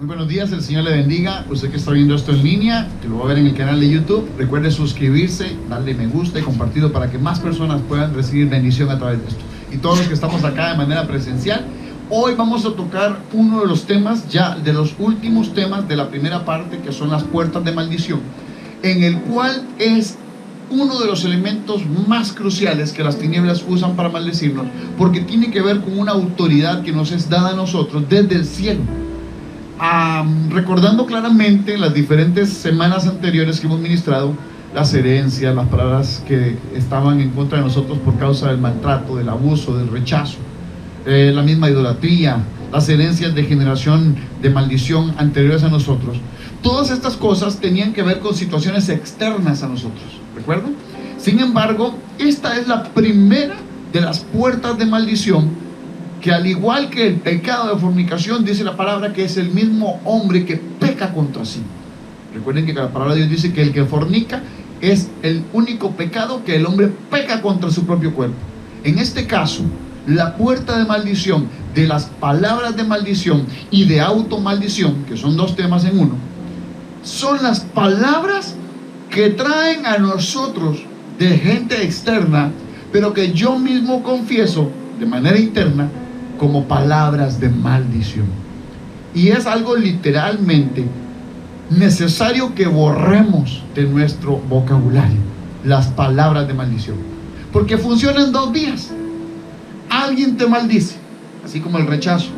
Muy buenos días, el Señor le bendiga. Usted que está viendo esto en línea, que lo va a ver en el canal de YouTube, recuerde suscribirse, darle me gusta y compartirlo para que más personas puedan recibir bendición a través de esto. Y todos los que estamos acá de manera presencial, hoy vamos a tocar uno de los temas, ya de los últimos temas de la primera parte, que son las puertas de maldición, en el cual es uno de los elementos más cruciales que las tinieblas usan para maldecirnos, porque tiene que ver con una autoridad que nos es dada a nosotros desde el cielo. Recordando claramente las diferentes semanas anteriores que hemos ministrado, las herencias, las palabras que estaban en contra de nosotros por causa del maltrato, del abuso, del rechazo, la misma idolatría, las herencias de generación de maldición anteriores a nosotros. Todas estas cosas tenían que ver con situaciones externas a nosotros, ¿recuerdan? Sin embargo, esta es la primera de las puertas de maldición, que al igual que el pecado de fornicación, dice la palabra que es el mismo hombre que peca contra sí. Recuerden que la palabra de Dios dice que el que fornica es el único pecado, que el hombre peca contra su propio cuerpo. En este caso, la puerta de maldición, de las palabras de maldición y de automaldición, que son dos temas en uno, son las palabras que traen a nosotros de gente externa, pero que yo mismo confieso de manera interna como palabras de maldición. Y es algo literalmente necesario que borremos de nuestro vocabulario las palabras de maldición, porque funcionan dos vías. Alguien te maldice, así como el rechazo.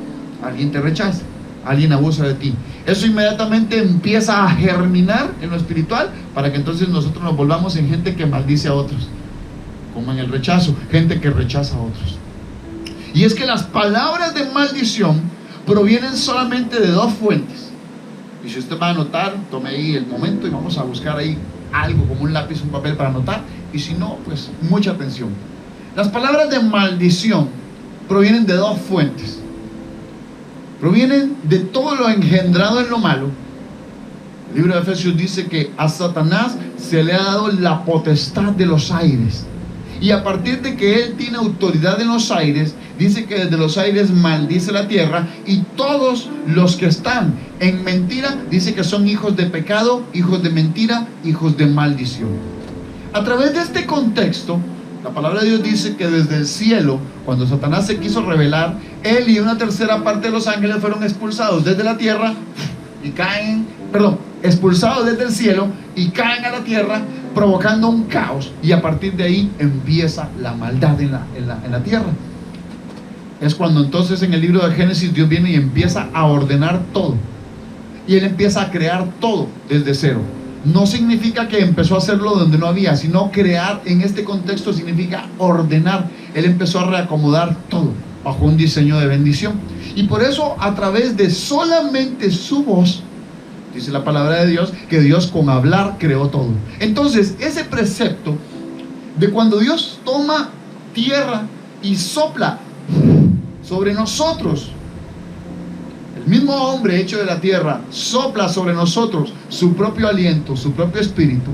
Alguien te rechaza, alguien abusa de ti. Eso inmediatamente empieza a germinar en lo espiritual, para que entonces nosotros nos volvamos en gente que maldice a otros, como en el rechazo, gente que rechaza a otros. Y es que las palabras de maldición provienen solamente de dos fuentes. Y si usted va a anotar, tome ahí el momento y vamos a buscar ahí algo como un lápiz, un papel para anotar. Y si no, pues mucha atención. Las palabras de maldición provienen de dos fuentes. Provienen de todo lo engendrado en lo malo. El libro de Efesios dice que a Satanás se le ha dado la potestad de los aires. Y a partir de que él tiene autoridad en los aires, dice que desde los aires maldice la tierra, y todos los que están en mentira, dice que son hijos de pecado, hijos de mentira, hijos de maldición. A través de este contexto, la palabra de Dios dice que desde el cielo, cuando Satanás se quiso rebelar, él y una tercera parte de los ángeles fueron expulsados desde la tierra y caen, expulsados desde el cielo y caen a la tierra, provocando un caos, y a partir de ahí empieza la maldad en la tierra. Es cuando entonces en el libro de Génesis Dios viene y empieza a ordenar todo, y Él empieza a crear todo desde cero. No significa que empezó a hacerlo donde no había, sino crear en este contexto significa ordenar. Él empezó a reacomodar todo bajo un diseño de bendición, y por eso a través de solamente su voz, dice la palabra de Dios, que Dios con hablar creó todo. Entonces, ese precepto de cuando Dios toma tierra y sopla sobre nosotros, el mismo hombre hecho de la tierra sopla sobre nosotros su propio aliento, su propio espíritu,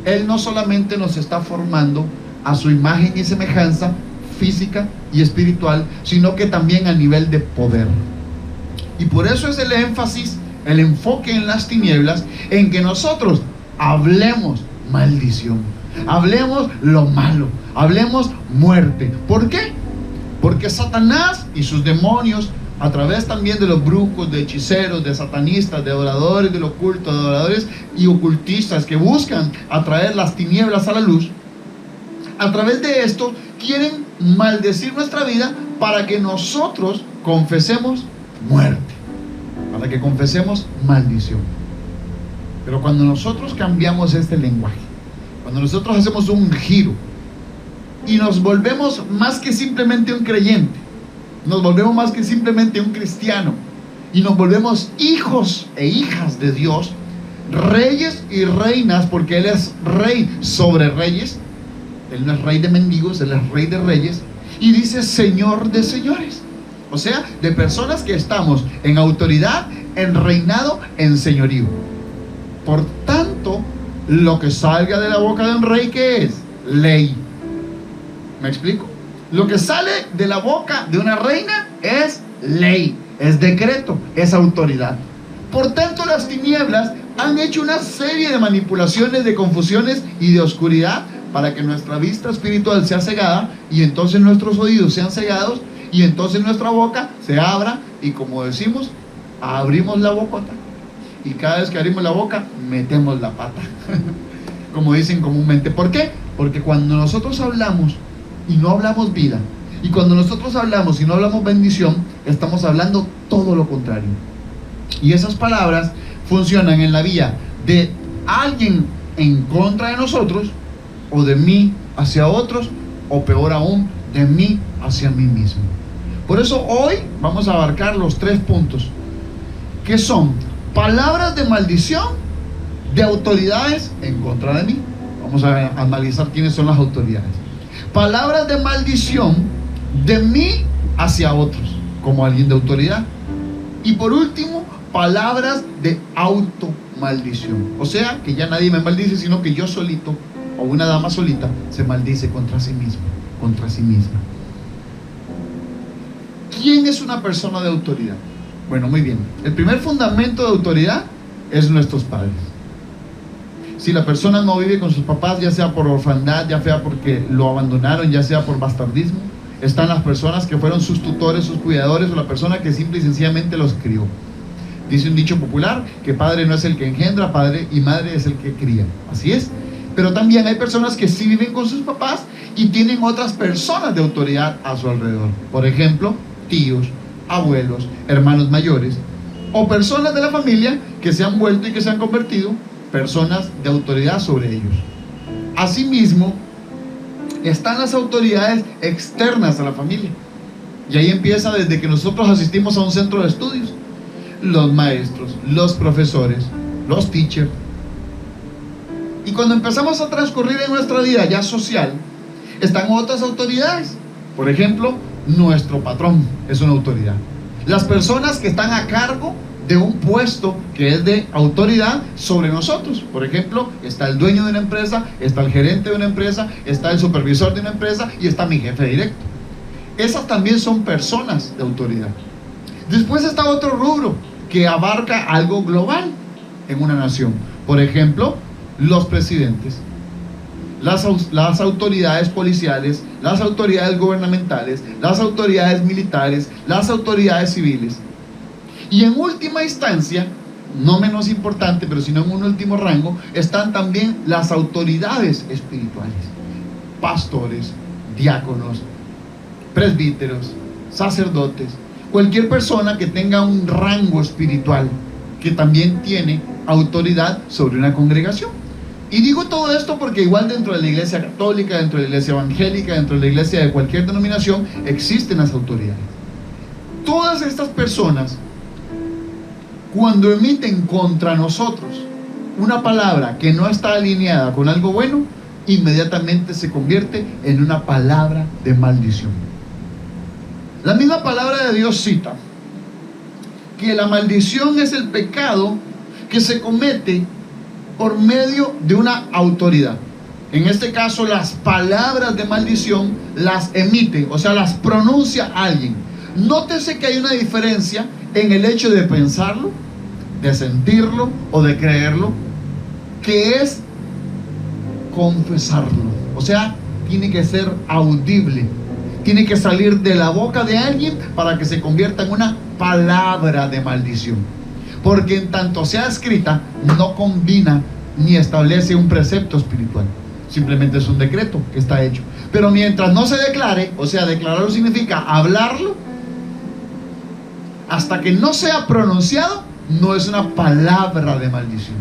Él no solamente nos está formando a su imagen y semejanza física y espiritual, sino que también a nivel de poder. Y por eso es el énfasis, el enfoque en las tinieblas, en que nosotros hablemos maldición, hablemos lo malo, hablemos muerte. ¿Por qué? Porque Satanás y sus demonios, a través también de los brujos, de hechiceros, de satanistas, de adoradores del oculto, de adoradores y ocultistas que buscan atraer las tinieblas a la luz, a través de esto quieren maldecir nuestra vida para que nosotros confesemos muerte, para que confesemos maldición. Pero cuando nosotros cambiamos este lenguaje, cuando nosotros hacemos un giro y nos volvemos más que simplemente un creyente, nos volvemos más que simplemente un cristiano, y nos volvemos hijos e hijas de Dios, reyes y reinas, porque Él es rey sobre reyes. Él no es rey de mendigos, Él es rey de reyes, y dice señor de señores. O sea, de personas que estamos en autoridad, en reinado, en señorío. Por tanto, lo que salga de la boca de un rey, ¿qué es? Ley. ¿Me explico? Lo que sale de la boca de una reina es ley, es decreto, es autoridad. Por tanto, las tinieblas han hecho una serie de manipulaciones, de confusiones y de oscuridad para que nuestra vista espiritual sea cegada, y entonces nuestros oídos sean cegados, y entonces nuestra boca se abra, y como decimos, abrimos la bocota, y cada vez que abrimos la boca metemos la pata como dicen comúnmente. ¿Por qué? Porque cuando nosotros hablamos y no hablamos vida, y cuando nosotros hablamos y no hablamos bendición, estamos hablando todo lo contrario. Y esas palabras funcionan en la vía de alguien en contra de nosotros, o de mí hacia otros, o peor aún, de mí hacia mí mismo. Por eso hoy vamos a abarcar los 3 puntos, que son palabras de maldición de autoridades en contra de mí. Vamos a analizar quiénes son las autoridades. Palabras de maldición de mí hacia otros, como alguien de autoridad. Y por último, palabras de automaldición. O sea, que ya nadie me maldice, sino que yo solito, o una dama solita, se maldice contra sí mismo, contra sí misma. ¿Quién es una persona de autoridad? Bueno, muy bien. El primer fundamento de autoridad es nuestros padres. Si la persona no vive con sus papás, ya sea por orfandad, ya sea porque lo abandonaron, ya sea por bastardismo, están las personas que fueron sus tutores, sus cuidadores, o la persona que simple y sencillamente los crió. Dice un dicho popular que padre no es el que engendra, padre y madre es el que cría. Así es. Pero también hay personas que sí viven con sus papás y tienen otras personas de autoridad a su alrededor. Por ejemplo, tíos, abuelos, hermanos mayores, o personas de la familia que se han vuelto y que se han convertido personas de autoridad sobre ellos. Asimismo, están las autoridades externas a la familia. Y ahí empieza desde que nosotros asistimos a un centro de estudios. Los maestros, los profesores, los teachers. Y cuando empezamos a transcurrir en nuestra vida ya social, están otras autoridades. Por ejemplo, nuestro patrón es una autoridad. Las personas que están a cargo de un puesto que es de autoridad sobre nosotros. Por ejemplo, está el dueño de una empresa, está el gerente de una empresa, está el supervisor de una empresa y está mi jefe directo. Esas también son personas de autoridad. Después está otro rubro que abarca algo global en una nación. Por ejemplo, los presidentes, las autoridades policiales, las autoridades gubernamentales, las autoridades militares, las autoridades civiles. Y en última instancia, no menos importante, pero sino en un último rango, están también las autoridades espirituales. Pastores, diáconos, presbíteros, sacerdotes, cualquier persona que tenga un rango espiritual, que también tiene autoridad sobre una congregación. Y digo todo esto porque igual dentro de la iglesia católica, dentro de la iglesia evangélica, dentro de la iglesia de cualquier denominación, existen las autoridades. Todas estas personas, cuando emiten contra nosotros una palabra que no está alineada con algo bueno, inmediatamente se convierte en una palabra de maldición. La misma palabra de Dios cita que la maldición es el pecado que se comete por medio de una autoridad. En este caso, las palabras de maldición las emite, o sea, las pronuncia alguien. Nótese que hay una diferencia en el hecho de pensarlo, de sentirlo o de creerlo, que es confesarlo. O sea, tiene que ser audible, tiene que salir de la boca de alguien para que se convierta en una palabra de maldición. Porque en tanto sea escrita, no combina ni establece un precepto espiritual. Simplemente es un decreto que está hecho. Pero mientras no se declare, o sea, declararlo significa hablarlo, hasta que no sea pronunciado, no es una palabra de maldición.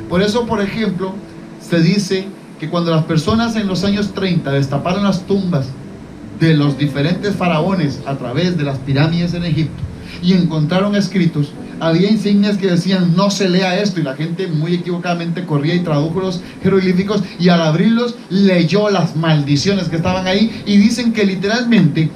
Por eso, por ejemplo, se dice que cuando las personas en los años 30 destaparon las tumbas de los diferentes faraones a través de las pirámides en Egipto y encontraron escritos, había insignias que decían no se lea esto, y la gente muy equivocadamente corría y tradujo los jeroglíficos, y al abrirlos leyó las maldiciones que estaban ahí, y dicen que literalmente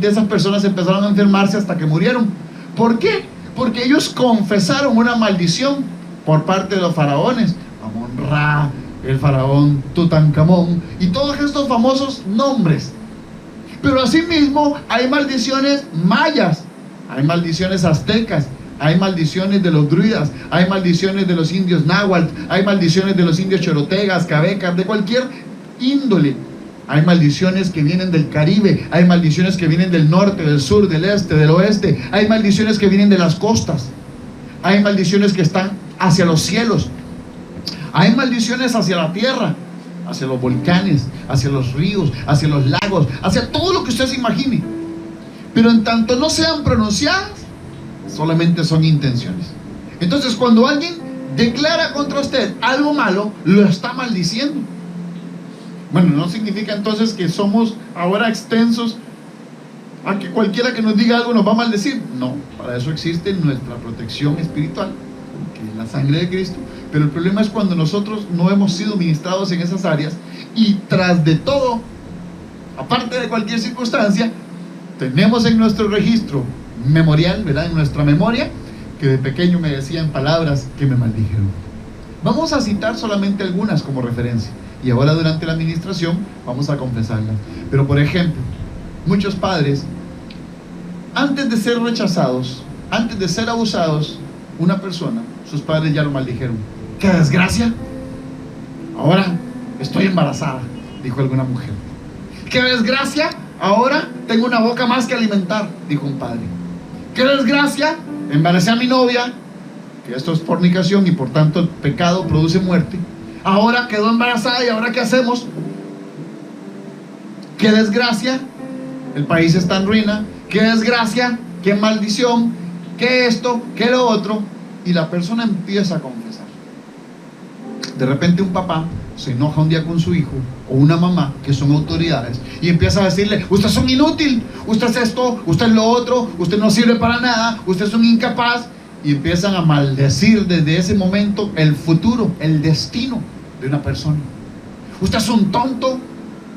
esas personas empezaron a enfermarse hasta que murieron. ¿Por qué? Porque ellos confesaron una maldición por parte de los faraones, Amon-Ra, el faraón Tutankamón y todos estos famosos nombres. Pero asimismo hay maldiciones mayas, hay maldiciones aztecas, Hay maldiciones de los druidas, hay maldiciones de los indios náhuatl, hay maldiciones de los indios chorotegas, cabecas, de cualquier índole. Hay maldiciones que vienen del Caribe, hay maldiciones que vienen del norte, del sur, del este, del oeste, hay maldiciones que vienen de las costas, hay maldiciones que están hacia los cielos, hay maldiciones hacia la tierra, hacia los volcanes, hacia los ríos, hacia los lagos, hacia todo lo que usted se imagine. Pero en tanto no sean pronunciadas, solamente son intenciones. Entonces, cuando alguien declara contra usted algo malo, lo está maldiciendo. Bueno, no significa entonces que somos ahora extensos a que cualquiera que nos diga algo nos va a maldecir. No, para eso existe nuestra protección espiritual, que es la sangre de Cristo. Pero el problema es cuando nosotros no hemos sido ministrados en esas áreas y tras de todo, aparte de cualquier circunstancia, tenemos en nuestro registro memorial, ¿verdad? En nuestra memoria, que de pequeño me decían palabras que me maldijeron. Vamos a citar solamente algunas como referencia y ahora durante la administración vamos a confesarlas. Pero por ejemplo, muchos padres, antes de ser rechazados, antes de ser abusados, una persona, sus padres ya lo maldijeron. ¡Qué desgracia! Ahora estoy embarazada, dijo alguna mujer. ¡Qué desgracia! Ahora tengo una boca más que alimentar, dijo un padre. ¡Qué desgracia! Embaracé a mi novia, que esto es fornicación y por tanto el pecado produce muerte. Ahora quedó embarazada y ahora ¿qué hacemos? ¡Qué desgracia! El país está en ruina. ¡Qué desgracia! ¡Qué maldición! ¡Qué esto! ¡Qué lo otro! Y la persona empieza a confesar. De repente un papá se enoja un día con su hijo o una mamá que son autoridades y empieza a decirle: usted es un inútil, usted es esto, usted es lo otro, usted no sirve para nada, usted es un incapaz, y empiezan a maldecir desde ese momento el futuro, el destino de una persona. Usted es un tonto,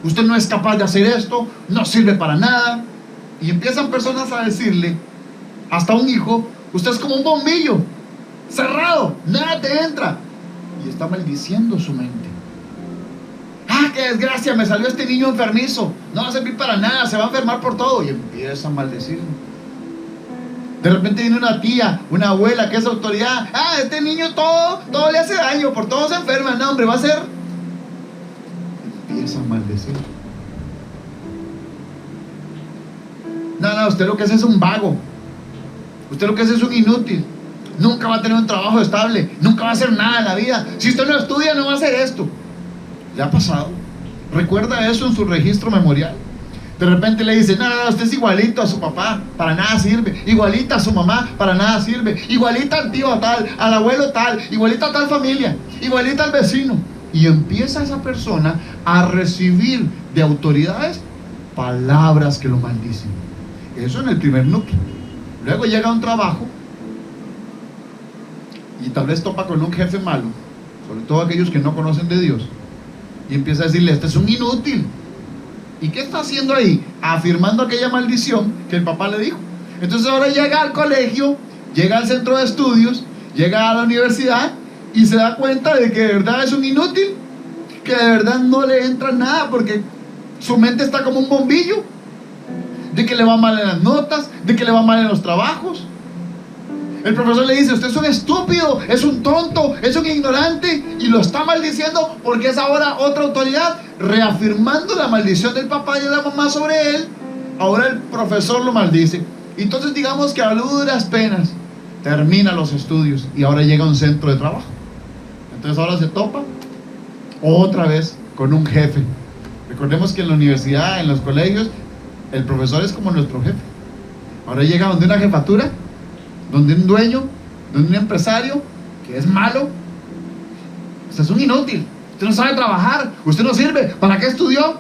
usted no es capaz de hacer esto, no sirve para nada, y empiezan personas a decirle, hasta un hijo: usted es como un bombillo cerrado, nada te entra, y está maldiciendo su mente. ¡Ah, qué desgracia! Me salió este niño enfermizo, no va a servir para nada, se va a enfermar por todo, y empieza a maldecirlo. De repente viene una tía, una abuela que es autoridad: ¡ah, este niño todo le hace daño, por todo se enferma! No, hombre, va a ser... Empieza a maldecir. No, usted lo que es un vago, usted lo que es un inútil, nunca va a tener un trabajo estable, nunca va a hacer nada en la vida, si usted no estudia no va a hacer esto. ¿Le ha pasado? ¿Recuerda eso en su registro memorial? De repente le dice: no, usted es igualito a su papá, para nada sirve. Igualita a su mamá, para nada sirve. Igualita al tío tal, al abuelo tal, igualita a tal familia, igualita al vecino. Y empieza esa persona a recibir de autoridades palabras que lo maldicen. Eso en el primer núcleo. Luego llega a un trabajo y tal vez topa con un jefe malo, sobre todo aquellos que no conocen de Dios, y empieza a decirle: este es un inútil. ¿Y qué está haciendo ahí? Afirmando aquella maldición que el papá le dijo. Entonces ahora llega al colegio, llega al centro de estudios, llega a la universidad y se da cuenta de que de verdad es un inútil, que de verdad no le entra nada porque su mente está como un bombillo, de que le va mal en las notas, de que le va mal en los trabajos. El profesor le dice: usted es un estúpido, es un tonto, es un ignorante, y lo está maldiciendo porque es ahora otra autoridad, reafirmando la maldición del papá y de la mamá sobre él. Ahora el profesor lo maldice. Entonces digamos que a duras penas termina los estudios y ahora llega a un centro de trabajo. Entonces ahora se topa otra vez con un jefe. Recordemos que en la universidad, en los colegios, el profesor es como nuestro jefe. Ahora llega donde una jefatura, donde un dueño, donde un empresario que es malo. Usted es un inútil, usted no sabe trabajar, usted no sirve, ¿para qué estudió?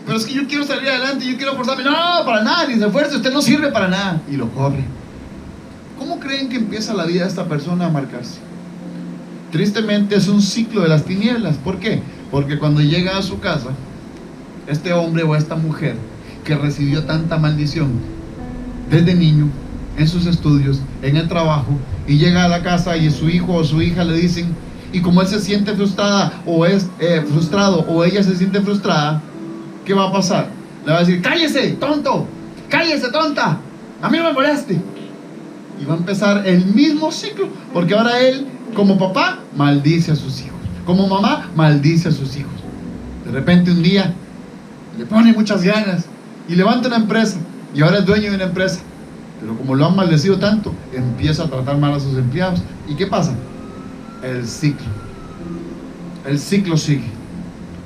Pero es que yo quiero salir adelante, yo quiero forzarme. No, para nada, ni se esfuerce, usted no sirve para nada. Y lo corre. ¿Cómo creen que empieza la vida de esta persona a marcarse? Tristemente es un ciclo de las tinieblas. ¿Por qué? Porque cuando llega a su casa, este hombre o esta mujer que recibió tanta maldición desde niño, en sus estudios, en el trabajo, y llega a la casa y su hijo o su hija le dicen, y como él se siente frustrada o es frustrado o ella se siente frustrada, ¿qué va a pasar? Le va a decir: cállese, tonto, cállese, tonta, a mí no me moleste. Y va a empezar el mismo ciclo, porque ahora él, como papá, maldice a sus hijos, como mamá, maldice a sus hijos. De repente un día le pone muchas ganas y levanta una empresa, y ahora es dueño de una empresa, pero como lo han maldecido tanto, empieza a tratar mal a sus empleados. ¿Y qué pasa? El ciclo sigue,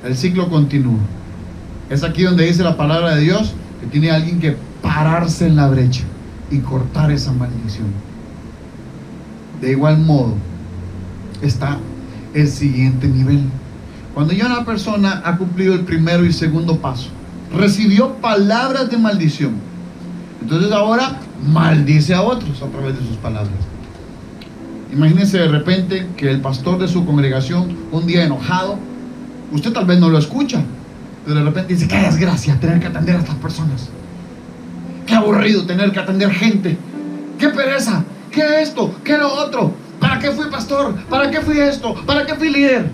el ciclo continúa. Es aquí donde dice la palabra de Dios que tiene alguien que pararse en la brecha y cortar esa maldición. De igual modo está el siguiente nivel. Cuando ya una persona ha cumplido el primero y segundo paso, recibió palabras de maldición, entonces ahora maldice a otros a través de sus palabras. Imagínense de repente que el pastor de su congregación, un día enojado, usted tal vez no lo escucha, pero de repente dice: qué desgracia tener que atender a estas personas, qué aburrido tener que atender gente, qué pereza, qué esto, qué lo otro, ¿para qué fui pastor? ¿Para qué fui esto? ¿Para qué fui líder?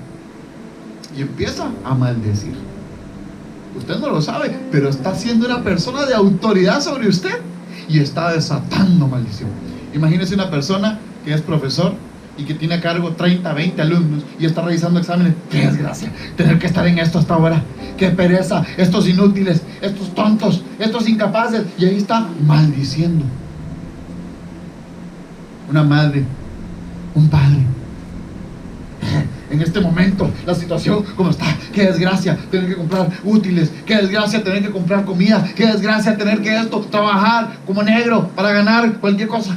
Y empieza a maldecir. Usted no lo sabe, pero está siendo una persona de autoridad sobre usted y está desatando maldición. Imagínese una persona que es profesor y que tiene a cargo 30, 20 alumnos y está revisando exámenes. Qué desgracia tener que estar en esto hasta ahora, qué pereza, estos inútiles, estos tontos, estos incapaces, y ahí está maldiciendo. Una madre, un padre, en este momento la situación como está, qué desgracia tener que comprar útiles, qué desgracia tener que comprar comida, qué desgracia tener que trabajar como negro para ganar cualquier cosa.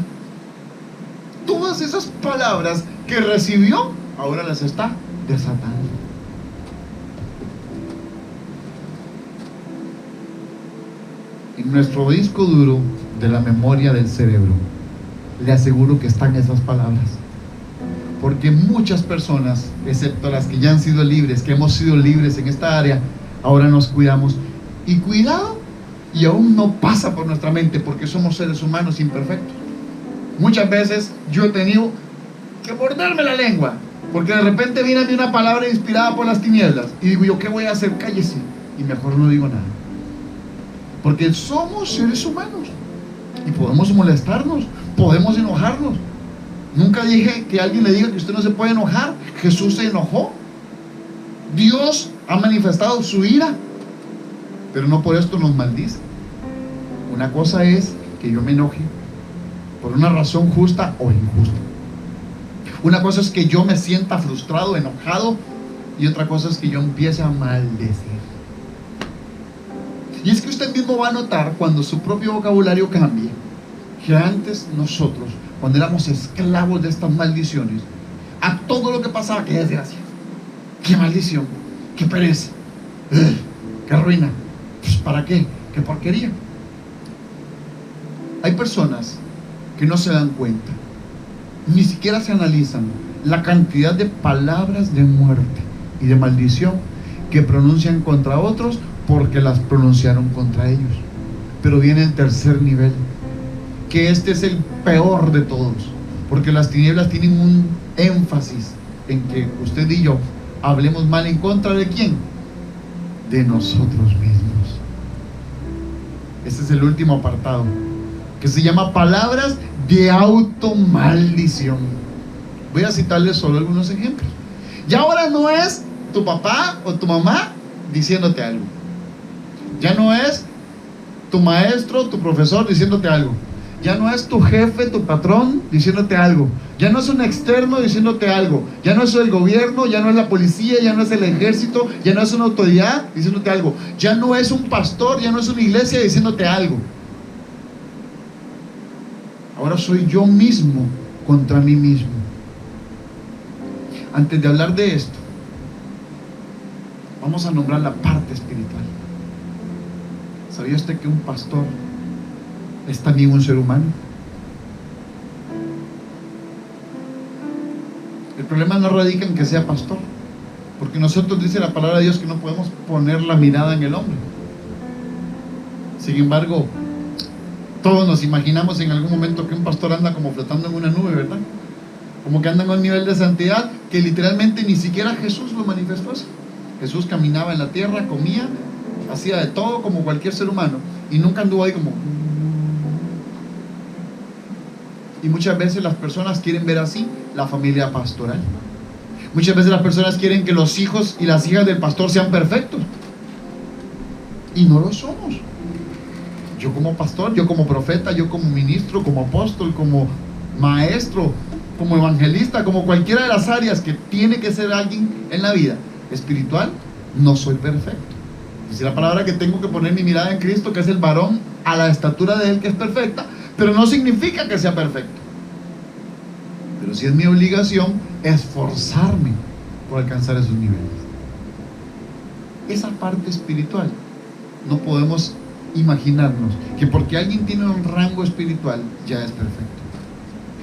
Todas esas palabras que recibió, ahora las está desatando. En nuestro disco duro de la memoria del cerebro, le aseguro que están esas palabras. Porque muchas personas, excepto las que ya han sido libres, que hemos sido libres en esta área, ahora nos cuidamos. Y cuidado, y aún no pasa por nuestra mente, porque somos seres humanos imperfectos. Muchas veces yo he tenido que morderme la lengua, porque de repente viene a mí una palabra inspirada por las tinieblas, y digo yo: ¿qué voy a hacer? Cállese, y mejor no digo nada. Porque somos seres humanos, y podemos molestarnos, podemos enojarnos. Nunca dije que alguien le diga que usted no se puede enojar. Jesús se enojó. Dios ha manifestado su ira, pero no por esto nos maldice. Una cosa es que yo me enoje por una razón justa o injusta. Una cosa es que yo me sienta frustrado, enojado, y otra cosa es que yo empiece a maldecir. Y es que usted mismo va a notar cuando su propio vocabulario cambie, que antes nosotros, cuando éramos esclavos de estas maldiciones, a todo lo que pasaba, qué desgracia, qué maldición, qué pereza, qué ruina, pues ¿para qué? Qué porquería. Hay personas que no se dan cuenta, ni siquiera se analizan la cantidad de palabras de muerte y de maldición que pronuncian contra otros porque las pronunciaron contra ellos. Pero viene el tercer nivel, que este es el peor de todos, porque las tinieblas tienen un énfasis en que usted y yo hablemos mal en contra de ¿quién? De nosotros mismos. Este es el último apartado, que se llama palabras de automaldición. Voy a citarles solo algunos ejemplos. Ya ahora no es tu papá o tu mamá diciéndote algo, ya no es tu maestro, tu profesor diciéndote algo, ya no es tu jefe, tu patrón diciéndote algo, ya no es un externo diciéndote algo, ya no es el gobierno, ya no es la policía, ya no es el ejército, ya no es una autoridad diciéndote algo, ya no es un pastor, ya no es una iglesia diciéndote algo. Ahora soy yo mismo contra mí mismo. Antes de hablar de esto, vamos a nombrar la parte espiritual. ¿Sabía usted que un pastor es también un ser humano? El problema no radica en que sea pastor, porque nosotros, dice la palabra de Dios, que no podemos poner la mirada en el hombre. Sin embargo, todos nos imaginamos en algún momento que un pastor anda como flotando en una nube, ¿verdad? Como que anda en un nivel de santidad que literalmente ni siquiera Jesús lo manifestó así. Jesús caminaba en la tierra, comía, hacía de todo como cualquier ser humano, y nunca anduvo ahí como... Y muchas veces las personas quieren ver así la familia pastoral. Muchas veces las personas quieren que los hijos y las hijas del pastor sean perfectos. Y no lo somos. Yo como pastor, yo como profeta, yo como ministro, como apóstol, como maestro, como evangelista, como cualquiera de las áreas que tiene que ser alguien en la vida espiritual, no soy perfecto. Dice la palabra que tengo que poner mi mirada en Cristo, que es el varón a la estatura de Él, que es perfecta, pero no significa que sea perfecto. Pero sí es mi obligación esforzarme por alcanzar esos niveles. Esa parte espiritual, no podemos imaginarnos que porque alguien tiene un rango espiritual ya es perfecto.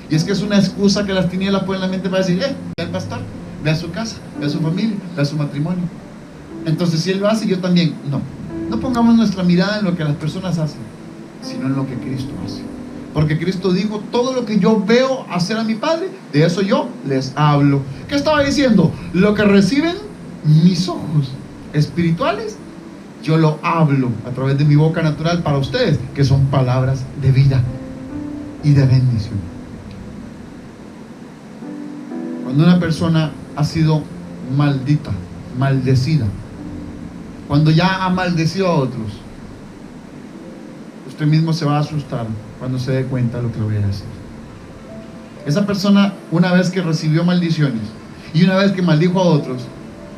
Y es que es una excusa que las tinieblas ponen en la mente para decir, ve al pastor, ve a su casa, ve a su familia, ve a su matrimonio. Entonces si él lo hace, yo también. No pongamos nuestra mirada en lo que las personas hacen, sino en lo que Cristo hace. Porque Cristo dijo, todo lo que yo veo hacer a mi Padre, de eso yo les hablo. ¿Qué estaba diciendo? Lo que reciben mis ojos espirituales, yo lo hablo a través de mi boca natural para ustedes, que son palabras de vida y de bendición. Cuando una persona ha sido maldita, maldecida, cuando ya ha maldecido a otros, usted mismo se va a asustar cuando se dé cuenta de lo que le voy a decir. Esa persona, una vez que recibió maldiciones y una vez que maldijo a otros,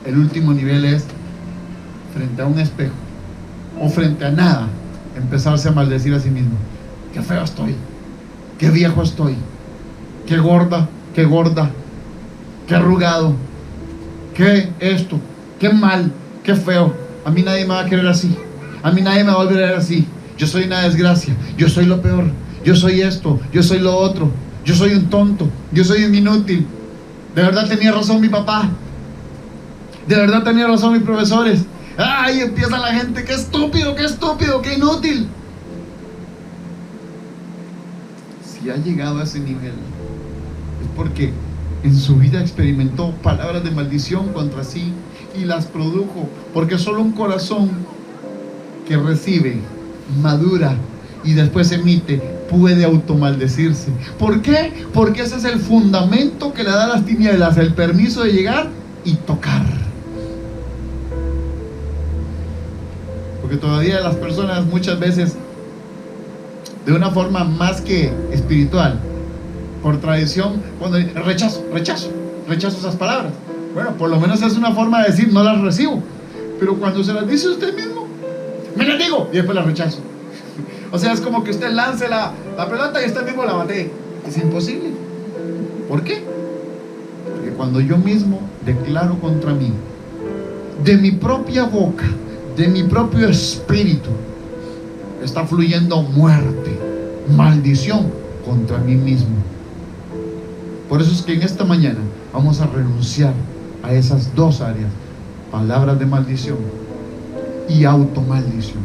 el último nivel es frente a un espejo o frente a nada, empezarse a maldecir a sí mismo. Qué feo estoy, qué viejo estoy, qué gorda, qué arrugado, qué esto, qué mal, qué feo. A mí nadie me va a querer así, a mí nadie me va a volver a ver así. Yo soy una desgracia, yo soy lo peor, yo soy esto, yo soy lo otro, yo soy un tonto, yo soy un inútil. De verdad tenía razón mi papá, de verdad tenía razón mis profesores. Ay, empieza la gente, qué estúpido, qué inútil. Si ha llegado a ese nivel, es porque en su vida experimentó palabras de maldición contra sí y las produjo, porque solo un corazón que recibe, madura y después emite, puede automaldecirse. ¿Por qué? Porque ese es el fundamento que le da a las tinieblas el permiso de llegar y tocar. Porque todavía las personas muchas veces, de una forma más que espiritual, por tradición, cuando rechazo esas palabras. Bueno, por lo menos es una forma de decir no las recibo. Pero cuando se las dice usted mismo, me las digo y después las rechazo. O sea, es como que usted lance la pelota y usted mismo la bate. Es imposible. ¿Por qué? Porque cuando yo mismo declaro contra mí, de mi propia boca, de mi propio espíritu, está fluyendo muerte, maldición contra mí mismo. Por eso es que en esta mañana vamos a renunciar a esas dos áreas: palabras de maldición y automaldición.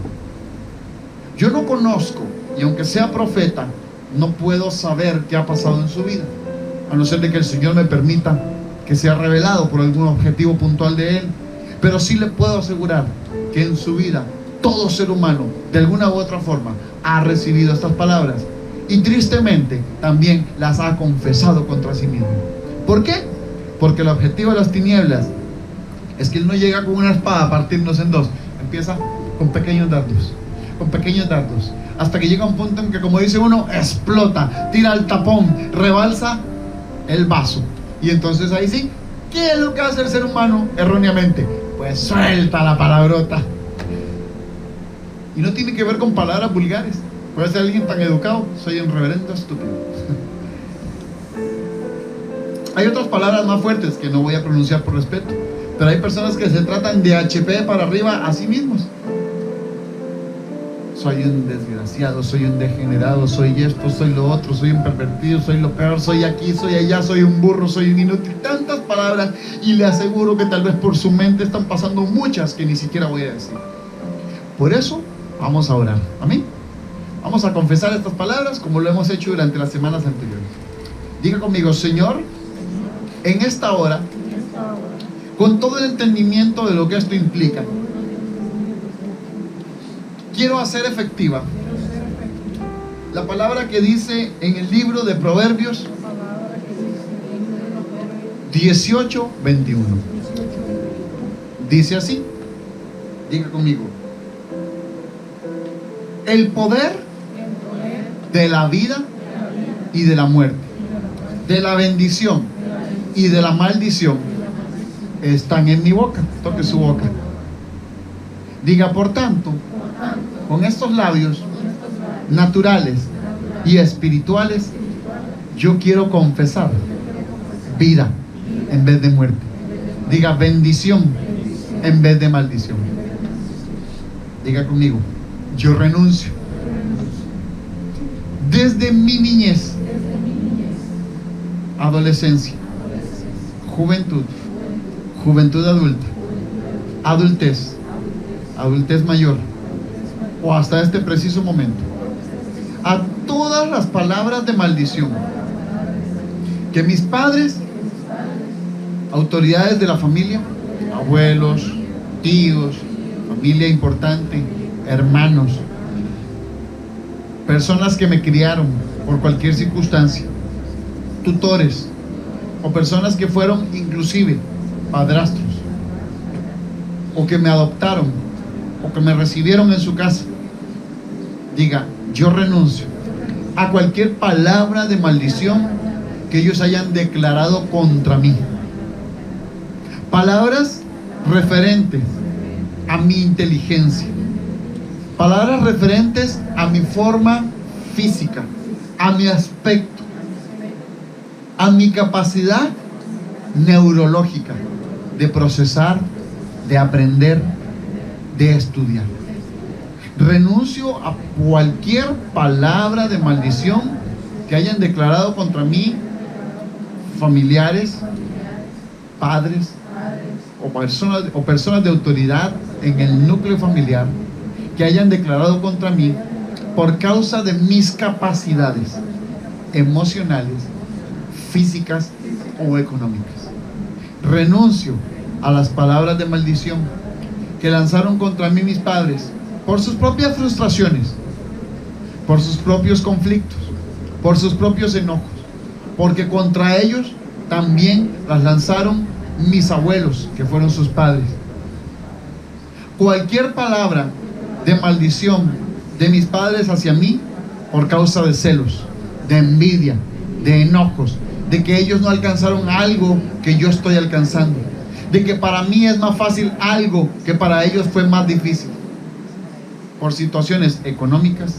Yo no conozco, y aunque sea profeta, no puedo saber qué ha pasado en su vida, a no ser de que el Señor me permita que sea revelado por algún objetivo puntual de Él. Pero sí le puedo asegurar que en su vida todo ser humano, de alguna u otra forma, ha recibido estas palabras y tristemente también las ha confesado contra sí mismo. ¿Por qué? Porque el objetivo de las tinieblas es que Él no llega con una espada a partirnos en dos. Empieza con pequeños dardos, hasta que llega un punto en que, como dice uno, explota, tira el tapón, rebalsa el vaso. Y entonces ahí sí, ¿qué es lo que hace el ser humano erróneamente? Pues suelta la palabrota. Y no tiene que ver con palabras vulgares. Puede ser alguien tan educado: soy un reverendo estúpido. Hay otras palabras más fuertes que no voy a pronunciar por respeto, pero hay personas que se tratan de HP para arriba a sí mismos. Soy un desgraciado, soy un degenerado, soy esto, soy lo otro, soy un pervertido, soy lo peor, soy aquí, soy allá, soy un burro, soy un inútil. Tantas palabras, y le aseguro que tal vez por su mente están pasando muchas que ni siquiera voy a decir. Por eso vamos a orar. Amén. Vamos a confesar estas palabras como lo hemos hecho durante las semanas anteriores. Diga conmigo: Señor, en esta hora, con todo el entendimiento de lo que esto implica, quiero hacer efectiva La palabra que dice en el libro de Proverbios 18:21. Dice así, diga conmigo: el poder de la vida y de la muerte, de la bendición y de la maldición están en mi boca. Toque su boca. Diga, por tanto, con estos labios naturales y espirituales, yo quiero confesar vida en vez de muerte. Diga, bendición en vez de maldición. Diga conmigo: yo renuncio desde mi niñez, adolescencia, juventud, juventud adulta, adultez, adultez mayor o hasta este preciso momento, a todas las palabras de maldición que mis padres, autoridades de la familia, abuelos, tíos, familia importante, hermanos, personas que me criaron por cualquier circunstancia, tutores o personas que fueron inclusive padrastros o que me adoptaron o que me recibieron en su casa. Diga, yo renuncio a cualquier palabra de maldición que ellos hayan declarado contra mí. Palabras referentes a mi inteligencia, palabras referentes a mi forma física, a mi aspecto, a mi capacidad neurológica de procesar, de aprender, de estudiar. Renuncio a cualquier palabra de maldición que hayan declarado contra mí familiares, padres o personas de autoridad en el núcleo familiar que hayan declarado contra mí por causa de mis capacidades emocionales, físicas o económicas. Renuncio a las palabras de maldición que lanzaron contra mí mis padres por sus propias frustraciones, por sus propios conflictos, por sus propios enojos, porque contra ellos también las lanzaron mis abuelos, que fueron sus padres. Cualquier palabra de maldición de mis padres hacia mí por causa de celos, de envidia, de enojos, de que ellos no alcanzaron algo que yo estoy alcanzando, de que para mí es más fácil algo que para ellos fue más difícil, por situaciones económicas,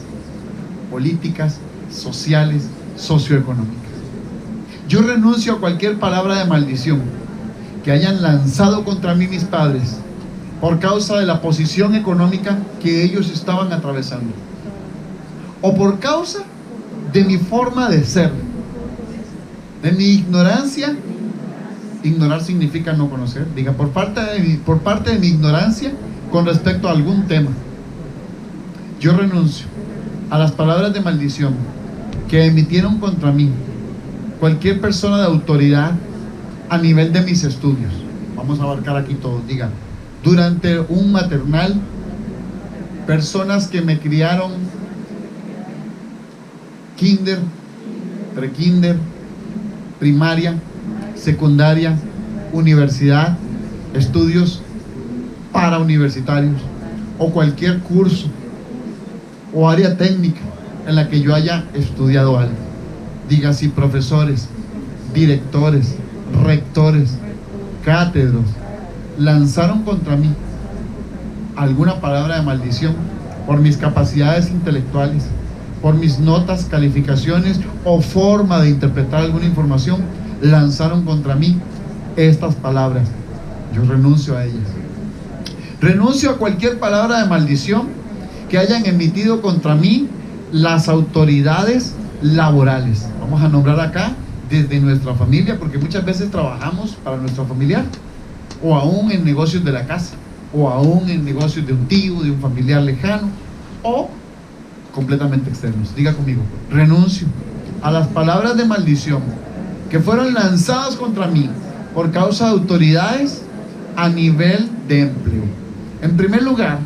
políticas, sociales, socioeconómicas. Yo renuncio a cualquier palabra de maldición que hayan lanzado contra mí mis padres por causa de la posición económica que ellos estaban atravesando, o por causa de mi forma de ser, de mi ignorancia. Ignorar significa no conocer. Diga, por parte de mi ignorancia con respecto a algún tema. Yo renuncio a las palabras de maldición que emitieron contra mí cualquier persona de autoridad a nivel de mis estudios. Vamos a abarcar aquí todos. Diga, durante un maternal, personas que me criaron kinder, prekinder, primaria, secundaria, universidad, estudios parauniversitarios o cualquier curso o área técnica en la que yo haya estudiado algo. Diga, si profesores, directores, rectores, cátedros lanzaron contra mí alguna palabra de maldición por mis capacidades intelectuales, por mis notas, calificaciones o forma de interpretar alguna información, lanzaron contra mí estas palabras, yo renuncio a ellas. Renuncio a cualquier palabra de maldición que hayan emitido contra mí las autoridades laborales. Vamos a nombrar acá desde nuestra familia, porque muchas veces trabajamos para nuestra familiar, o aún en negocios de la casa, o aún en negocios de un tío, de un familiar lejano, o completamente externos. Diga conmigo, renuncio a las palabras de maldición que fueron lanzadas contra mí por causa de autoridades a nivel de empleo. En primer lugar,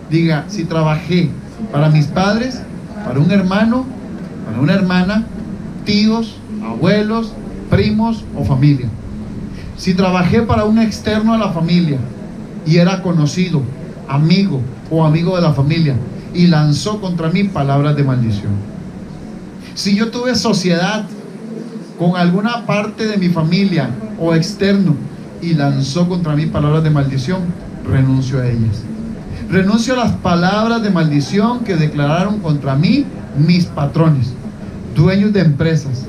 diga, si trabajé para mis padres, para un hermano, para una hermana, tíos, abuelos, primos o familia. Si trabajé para un externo a la familia y era conocido, amigo o amigo de la familia y lanzó contra mí palabras de maldición. Si yo tuve sociedad con alguna parte de mi familia o externo y lanzó contra mí palabras de maldición, renuncio a ellas. Renuncio a las palabras de maldición que declararon contra mí mis patrones, dueños de empresas,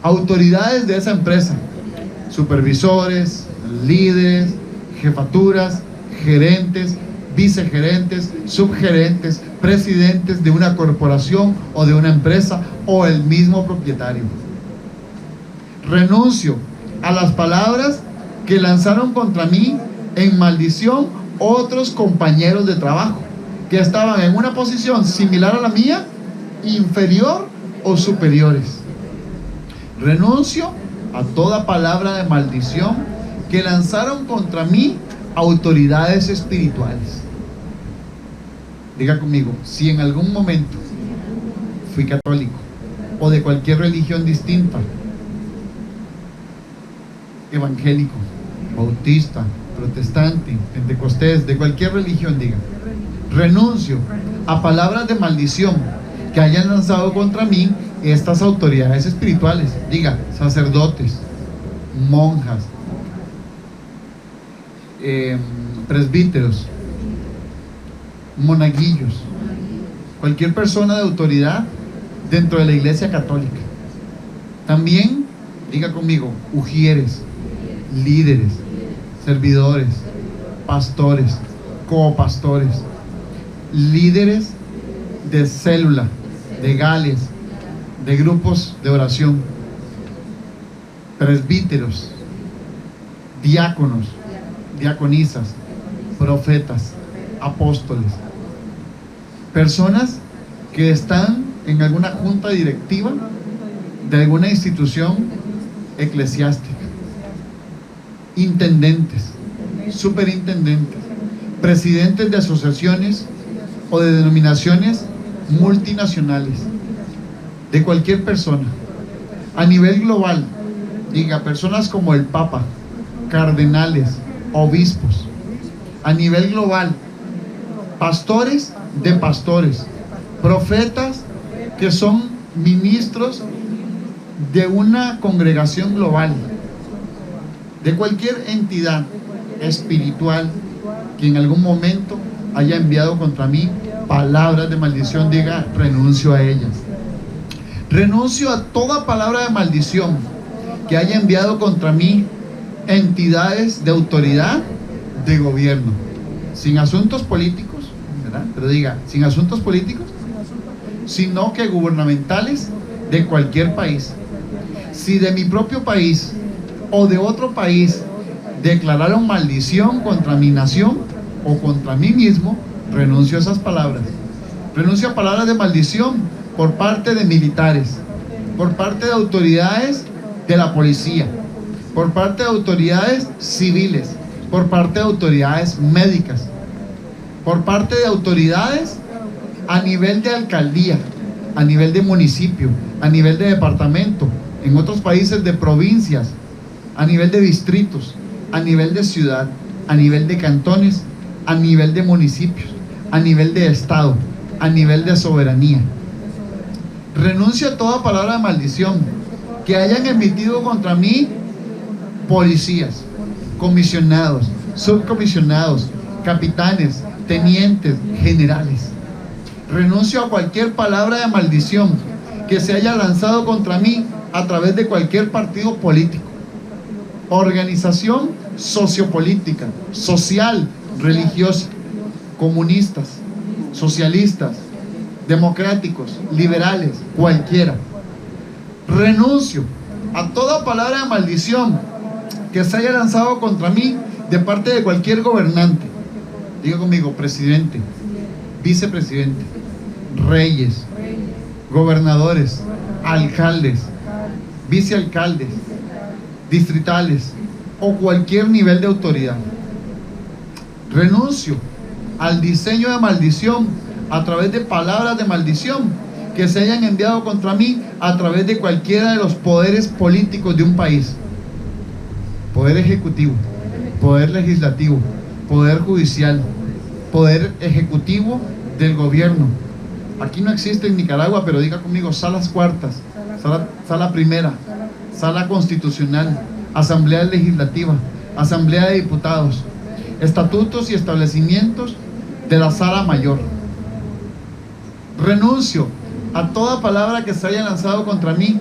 autoridades de esa empresa, supervisores, líderes, jefaturas, gerentes, vicegerentes, subgerentes, presidentes de una corporación o de una empresa o el mismo propietario. Renuncio a las palabras que lanzaron contra mí en maldición otros compañeros de trabajo que estaban en una posición similar a la mía, inferior o superiores. Renuncio a toda palabra de maldición que lanzaron contra mí autoridades espirituales. Diga conmigo, si en algún momento fui católico o de cualquier religión distinta, evangélico, bautista, protestante, pentecostés, de cualquier religión, diga, renuncio a palabras de maldición que hayan lanzado contra mí estas autoridades espirituales. Diga, sacerdotes, monjas, presbíteros, monaguillos, cualquier persona de autoridad dentro de la Iglesia Católica. También, diga conmigo, ujieres, líderes, servidores, pastores, copastores, líderes de célula, de gales, de grupos de oración, presbíteros, diáconos, diaconisas, profetas, apóstoles, personas que están en alguna junta directiva de alguna institución eclesiástica, intendentes, superintendentes, presidentes de asociaciones o de denominaciones multinacionales, de cualquier persona, a nivel global, diga, personas como el Papa, cardenales, obispos, a nivel global, pastores de pastores, profetas que son ministros de una congregación global, de cualquier entidad espiritual que en algún momento haya enviado contra mí palabras de maldición, diga, renuncio a ellas. Renuncio a toda palabra de maldición que haya enviado contra mí entidades de autoridad de gobierno, sin asuntos políticos, ¿verdad? Pero diga, sin asuntos políticos, sino que gubernamentales de cualquier país. Si de mi propio país o de otro país declararon maldición contra mi nación o contra mí mismo, renuncio a esas palabras. Renuncio a palabras de maldición por parte de militares, por parte de autoridades de la policía, por parte de autoridades civiles, por parte de autoridades médicas, por parte de autoridades a nivel de alcaldía, a nivel de municipio, a nivel de departamento, en otros países de provincias, a nivel de distritos, a nivel de ciudad, a nivel de cantones, a nivel de municipios, a nivel de estado, a nivel de soberanía. Renuncio a toda palabra de maldición que hayan emitido contra mí policías, comisionados, subcomisionados, capitanes, tenientes, generales. Renuncio a cualquier palabra de maldición que se haya lanzado contra mí a través de cualquier partido político, organización sociopolítica, social, religiosa, comunistas, socialistas, democráticos, liberales, cualquiera. Renuncio a toda palabra de maldición que se haya lanzado contra mí de parte de cualquier gobernante. Diga conmigo, presidente, vicepresidente, reyes, gobernadores, alcaldes, vicealcaldes, distritales o cualquier nivel de autoridad. Renuncio al diseño de maldición a través de palabras de maldición que se hayan enviado contra mí a través de cualquiera de los poderes políticos de un país. Poder ejecutivo, poder legislativo, poder judicial, poder ejecutivo del gobierno. Aquí no existe en Nicaragua, pero diga conmigo: salas cuartas, sala primera, sala constitucional, asamblea legislativa, asamblea de diputados, estatutos y establecimientos de la sala mayor. Renuncio a toda palabra que se haya lanzado contra mí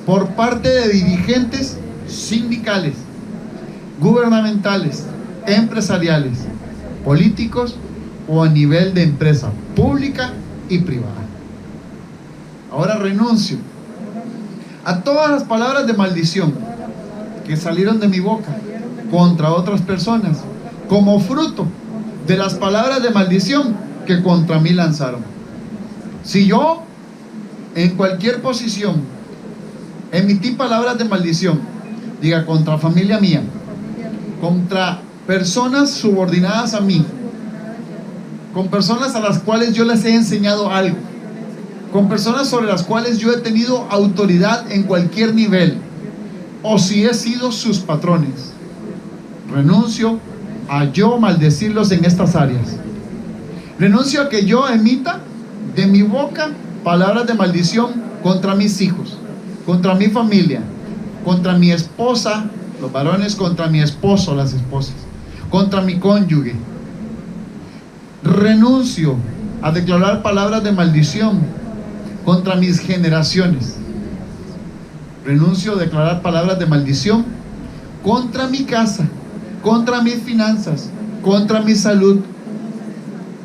por parte de dirigentes sindicales, gubernamentales, empresariales, políticos o a nivel de empresa pública y privada. Ahora renuncio a todas las palabras de maldición que salieron de mi boca contra otras personas como fruto de las palabras de maldición que contra mí lanzaron. Si yo en cualquier posición emití palabras de maldición, diga, contra familia mía, contra personas subordinadas a mí, con personas a las cuales yo les he enseñado algo, con personas sobre las cuales yo he tenido autoridad en cualquier nivel, o si he sido sus patrones, renuncio a yo maldecirlos en estas áreas. Renuncio a que yo emita de mi boca palabras de maldición contra mis hijos, contra mi familia, contra mi esposa, los varones, contra mi esposo, las esposas, contra mi cónyuge. Renuncio a declarar palabras de maldición contra mis generaciones. Renuncio a declarar palabras de maldición contra mi casa, contra mis finanzas, contra mi salud,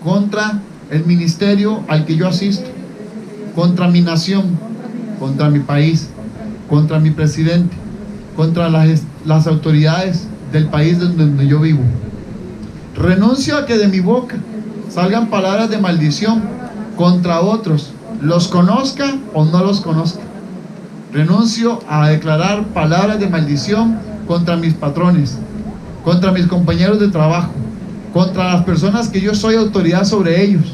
contra el ministerio al que yo asisto, contra mi nación, contra mi país, contra mi presidente, contra las autoridades del país donde yo vivo. Renuncio a que de mi boca salgan palabras de maldición contra otros, los conozca o no los conozca. Renuncio a declarar palabras de maldición contra mis patrones, contra mis compañeros de trabajo, contra las personas que yo soy autoridad sobre ellos.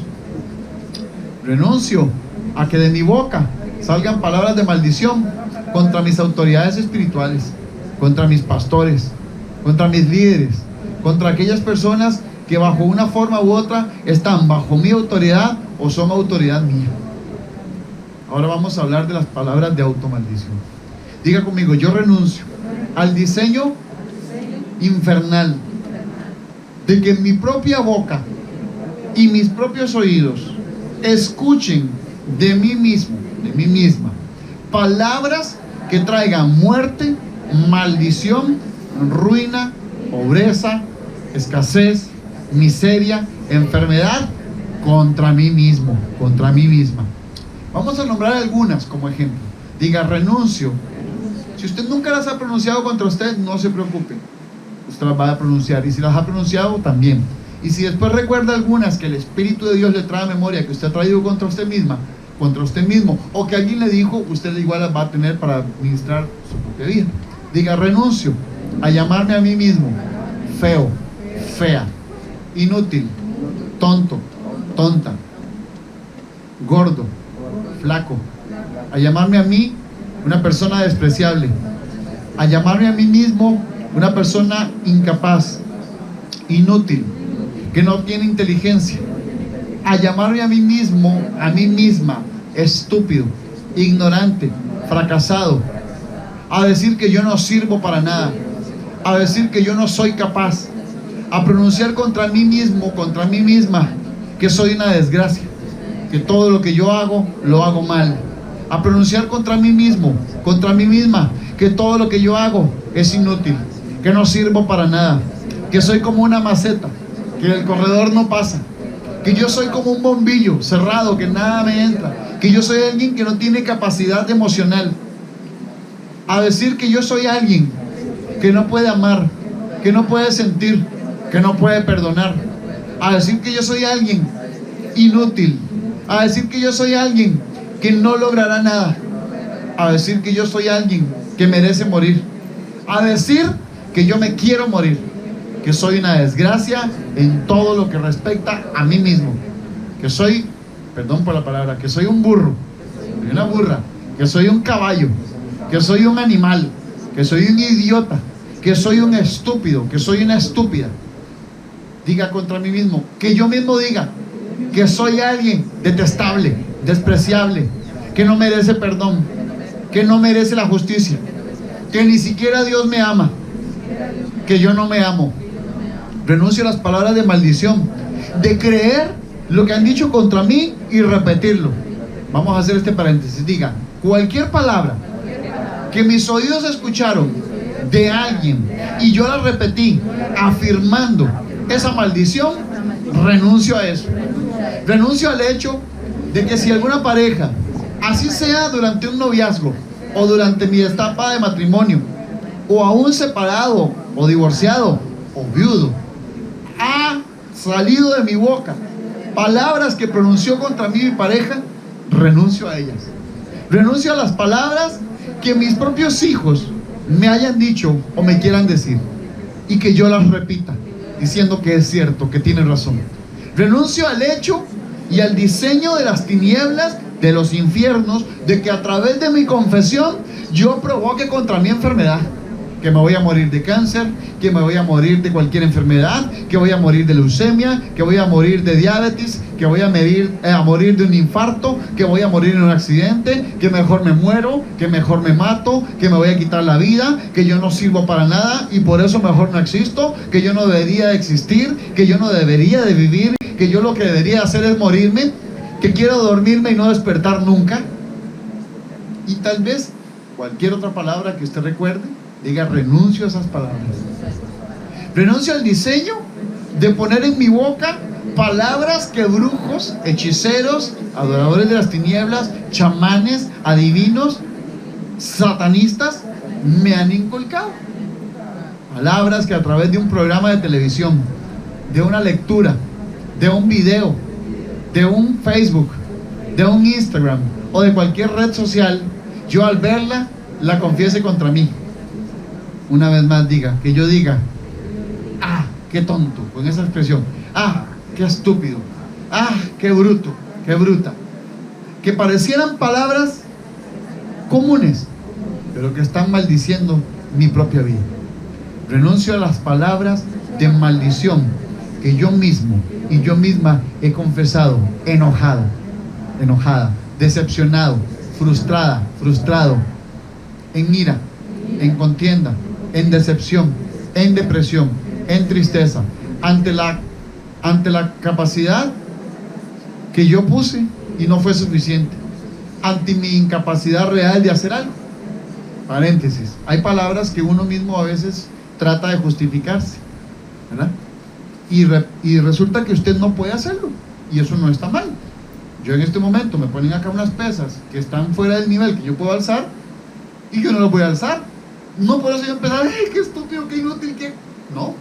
Renuncio a que de mi boca salgan palabras de maldición contra mis autoridades espirituales, contra mis pastores, contra mis líderes, contra aquellas personas que bajo una forma u otra están bajo mi autoridad o son autoridad mía. Ahora vamos a hablar de las palabras de automaldición. Diga conmigo: yo renuncio al diseño infernal de que mi propia boca y mis propios oídos escuchen de mí mismo, de mí misma, palabras que traigan muerte, maldición, ruina, pobreza, escasez, miseria, enfermedad contra mí mismo, contra mí misma. Vamos a nombrar algunas como ejemplo. Diga: renuncio. Si usted nunca las ha pronunciado contra usted, no se preocupe, usted las va a pronunciar, y si las ha pronunciado, también. Y si después recuerda algunas que el Espíritu de Dios le trae a memoria, que usted ha traído contra usted misma, contra usted mismo, o que alguien le dijo, usted igual las va a tener para administrar su propia vida. Diga: renuncio a llamarme a mí mismo feo, fea, inútil, tonto, tonta, gordo, flaco, a llamarme a mí una persona despreciable, a llamarme a mí mismo una persona incapaz, inútil, que no tiene inteligencia, a llamarme a mí mismo, a mí misma, estúpido, ignorante, fracasado, a decir que yo no sirvo para nada, a decir que yo no soy capaz, a pronunciar contra mí mismo, contra mí misma, que soy una desgracia, que todo lo que yo hago, lo hago mal, a pronunciar contra mí mismo, contra mí misma, que todo lo que yo hago es inútil, que no sirvo para nada, que soy como una maceta, que el corredor no pasa, que yo soy como un bombillo cerrado, que nada me entra, que yo soy alguien que no tiene capacidad emocional, a decir que yo soy alguien que no puede amar, que no puede sentir, que no puede perdonar, a decir que yo soy alguien inútil, a decir que yo soy alguien que no logrará nada, a decir que yo soy alguien que merece morir, a decir que yo me quiero morir, que soy una desgracia en todo lo que respecta a mí mismo. que soy, perdón por la palabra, que soy un burro, que soy una burra, que soy un caballo, que soy un animal, que soy un idiota, que soy un estúpido, que soy una estúpida, diga contra mí mismo, que yo mismo diga que soy alguien detestable, despreciable, que no merece perdón, que no merece la justicia, que ni siquiera Dios me ama, que yo no me amo. Renuncio a las palabras de maldición, de creer lo que han dicho contra mí y repetirlo. Vamos a hacer este paréntesis. Diga, cualquier palabra que mis oídos escucharon de alguien y yo la repetí afirmando esa maldición, renuncio a eso. Renuncio al hecho de que si alguna pareja, así sea durante un noviazgo o durante mi etapa de matrimonio, o aún separado o divorciado o viudo, ha salido de mi boca palabras que pronunció contra mí mi pareja, renuncio a ellas. Renuncio a las palabras que mis propios hijos me hayan dicho o me quieran decir, y que yo las repita diciendo que es cierto, que tiene razón. Renuncio al hecho y al diseño de las tinieblas, de los infiernos, de que a través de mi confesión yo provoque contra mi enfermedad, que me voy a morir de cáncer, que me voy a morir de cualquier enfermedad, que voy a morir de leucemia, que voy a morir de diabetes, que voy a morir de un infarto, que voy a morir en un accidente, que mejor me muero, que mejor me mato, que me voy a quitar la vida, que yo no sirvo para nada y por eso mejor no existo, que yo no debería de existir, que yo no debería de vivir, que yo lo que debería hacer es morirme, que quiero dormirme y no despertar nunca. Y tal vez cualquier otra palabra que usted recuerde, diga, renuncio a esas palabras. Renuncio al diseño de poner en mi boca palabras que brujos, hechiceros, adoradores de las tinieblas, chamanes, adivinos, satanistas me han inculcado. Palabras que a través de un programa de televisión, de una lectura, de un video, de un Facebook, de un Instagram o de cualquier red social, yo al verla la confiese contra mí. Una vez más diga, que yo diga, ah, qué tonto, con esa expresión, ah, qué estúpido, ah, qué bruto, qué bruta, que parecieran palabras comunes, pero que están maldiciendo mi propia vida. Renuncio a las palabras de maldición que yo mismo y yo misma he confesado, enojado, enojada, decepcionado, frustrada, frustrado, en ira, en contienda, en decepción, en depresión, en tristeza, ante la capacidad que yo puse y no fue suficiente, ante mi incapacidad real de hacer algo. Paréntesis, hay palabras que uno mismo a veces trata de justificarse, ¿verdad? Y resulta que usted no puede hacerlo, y eso no está mal. Yo en este momento me ponen acá unas pesas que están fuera del nivel que yo puedo alzar, y yo no lo voy a alzar. No por eso yo empezar, ¡ay, qué estúpido, qué inútil, qué! No.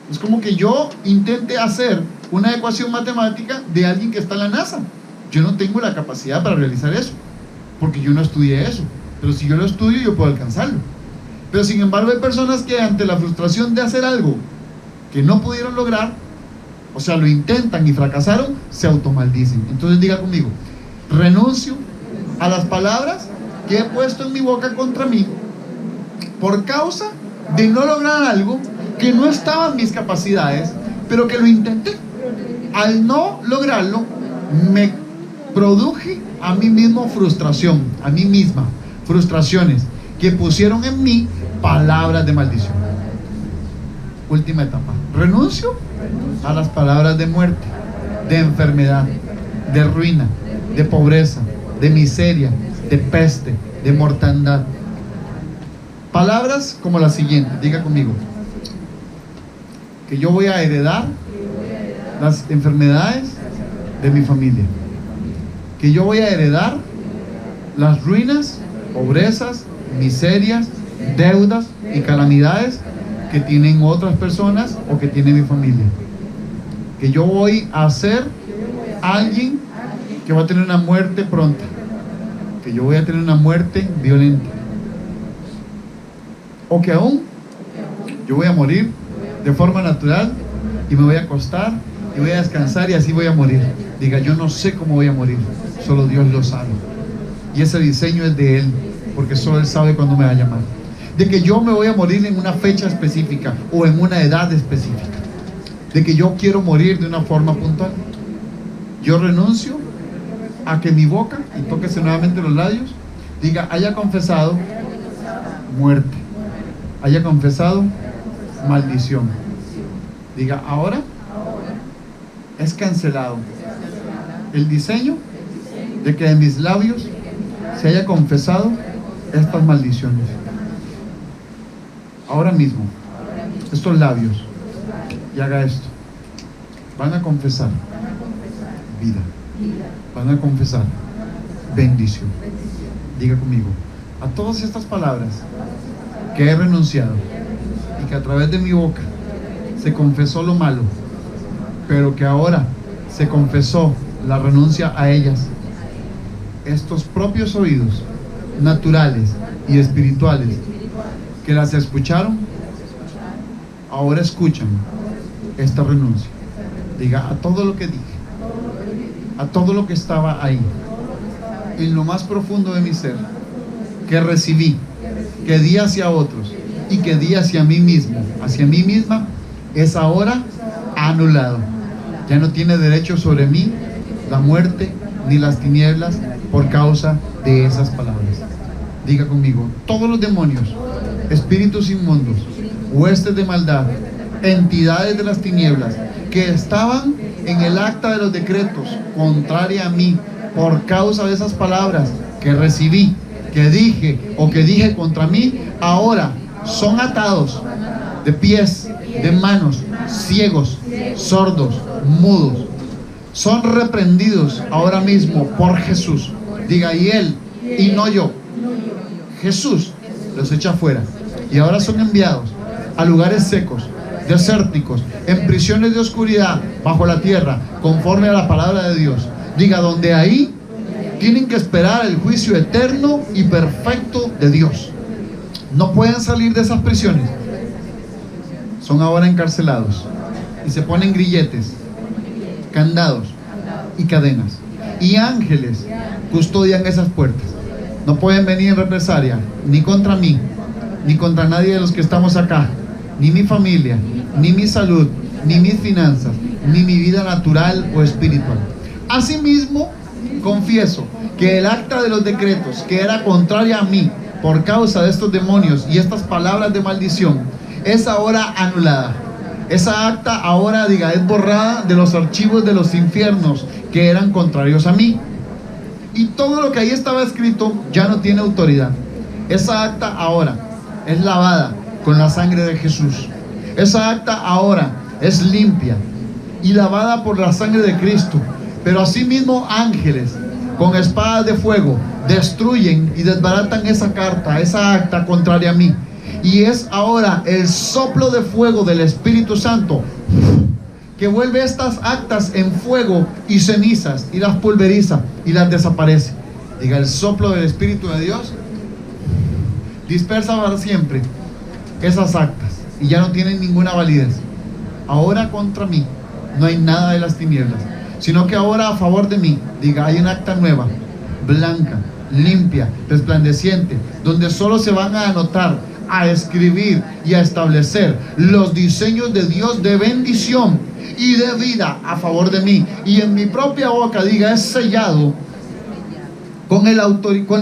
Es como que yo intente hacer una ecuación matemática de alguien que está en la NASA. Yo no tengo la capacidad para realizar eso, porque yo no estudié eso. Pero si yo lo estudio, yo puedo alcanzarlo. Pero sin embargo hay personas que ante la frustración de hacer algo que no pudieron lograr, o sea, lo intentan y fracasaron, se automaldicen. Entonces diga conmigo, renuncio a las palabras que he puesto en mi boca contra mí por causa de no lograr algo que no estaba en mis capacidades, pero que lo intenté. Al no lograrlo, me produje a mí mismo frustración, a mí misma frustraciones que pusieron en mí palabras de maldición. Última etapa, renuncio a las palabras de muerte, de enfermedad, de ruina, de pobreza, de miseria, de peste, de mortandad. Palabras como la siguiente, diga conmigo, que yo voy a heredar las enfermedades de mi familia, que yo voy a heredar las ruinas, pobrezas, miserias, deudas y calamidades que tienen otras personas o que tiene mi familia, que yo voy a ser alguien que va a tener una muerte pronta, que yo voy a tener una muerte violenta, o que aún yo voy a morir de forma natural y me voy a acostar y voy a descansar y así voy a morir Diga, yo no sé cómo voy a morir, solo Dios lo sabe. Y ese diseño es de Él, porque solo Él sabe cuándo me va a llamar. De que yo me voy a morir en una fecha específica o en una edad específica. De que yo quiero morir de una forma puntual. Yo renuncio a que mi boca, y tóquese nuevamente los labios, diga, haya confesado muerte, haya confesado maldición. Diga, ahora es cancelado el diseño de que en mis labios se haya confesado estas maldiciones. Ahora mismo, estos labios, y haga esto, van a confesar vida, van a confesar bendición. Diga conmigo, a todas estas palabras que he renunciado y que a través de mi boca se confesó lo malo, pero que ahora se confesó la renuncia a ellas, estos propios oídos naturales y espirituales que las escucharon, ahora escuchan esta renuncia. Diga, a todo lo que dije, a todo lo que estaba ahí, en lo más profundo de mi ser, que recibí, que di hacia otros y que di hacia mí mismo, hacia mí misma, es ahora anulado. Ya no tiene derecho sobre mí la muerte ni las tinieblas por causa de esas palabras. Diga conmigo, todos los demonios, espíritus inmundos, huestes de maldad, entidades de las tinieblas que estaban en el acta de los decretos contraria a mí por causa de esas palabras que recibí, que dije o que dije contra mí, ahora son atados de pies, de manos, ciegos, sordos, mudos. Son reprendidos ahora mismo por Jesús. Diga, y Él, y no yo. Jesús los echa afuera. Y ahora son enviados a lugares secos, desérticos, en prisiones de oscuridad, bajo la tierra, conforme a la palabra de Dios. Diga, donde ahí tienen que esperar el juicio eterno y perfecto de Dios. No pueden salir de esas prisiones. Son ahora encarcelados y se ponen grilletes, candados y cadenas, y ángeles custodian esas puertas. No pueden venir en represalia ni contra mí, ni contra nadie de los que estamos acá, ni mi familia, ni mi salud, ni mis finanzas, ni mi vida natural o espiritual. Asimismo, confieso que el acta de los decretos que era contraria a mí por causa de estos demonios y estas palabras de maldición es ahora anulada. Esa acta ahora, diga, es borrada de los archivos de los infiernos que eran contrarios a mí. Y todo lo que ahí estaba escrito ya no tiene autoridad. Esa acta ahora es lavada con la sangre de Jesús. Esa acta ahora es limpia y lavada por la sangre de Cristo. Pero asimismo ángeles con espadas de fuego destruyen y desbaratan esa carta, esa acta contraria a mí. Y es ahora el soplo de fuego del Espíritu Santo que vuelve estas actas en fuego y cenizas y las pulveriza y las desaparece. Diga, el soplo del Espíritu de Dios dispersa para siempre esas actas y ya no tienen ninguna validez. Ahora contra mí no hay nada de las tinieblas, sino que ahora a favor de mí, diga, hay una acta nueva, blanca, limpia, resplandeciente, donde solo se van a anotar, a escribir y a establecer los diseños de Dios de bendición y de vida a favor de mí. Y en mi propia boca, diga, es sellado con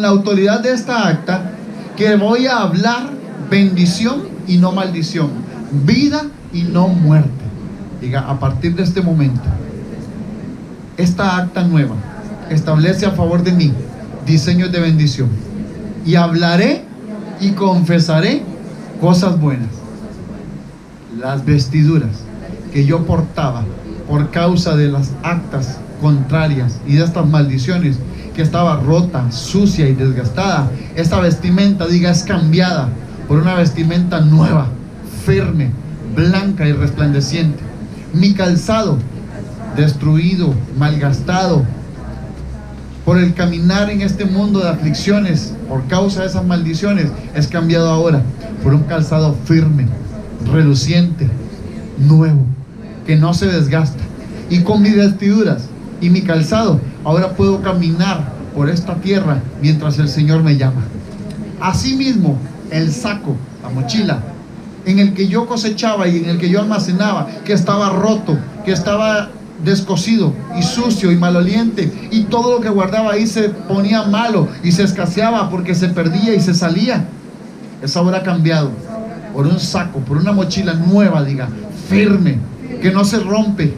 la autoridad de esta acta, que voy a hablar bendición y no maldición, vida y no muerte. Diga, a partir de este momento, esta acta nueva establece a favor de mí diseños de bendición, y hablaré y confesaré cosas buenas. Las vestiduras que yo portaba por causa de las actas contrarias y de estas maldiciones, que estaba rota, sucia y desgastada, esta vestimenta, diga, es cambiada por una vestimenta nueva, firme, blanca y resplandeciente. Mi calzado destruido, malgastado por el caminar en este mundo de aflicciones por causa de esas maldiciones, es cambiado ahora por un calzado firme, reluciente, nuevo, que no se desgasta. Y con mis vestiduras y mi calzado. Ahora puedo caminar por esta tierra mientras el Señor me llama. Asimismo, el saco, la mochila, en el que yo cosechaba y en el que yo almacenaba, que estaba roto, que estaba descosido y sucio y maloliente, y todo lo que guardaba ahí se ponía malo y se escaseaba porque se perdía y se salía. Es ahora cambiado por un saco, por una mochila nueva, diga, firme, que no se rompe,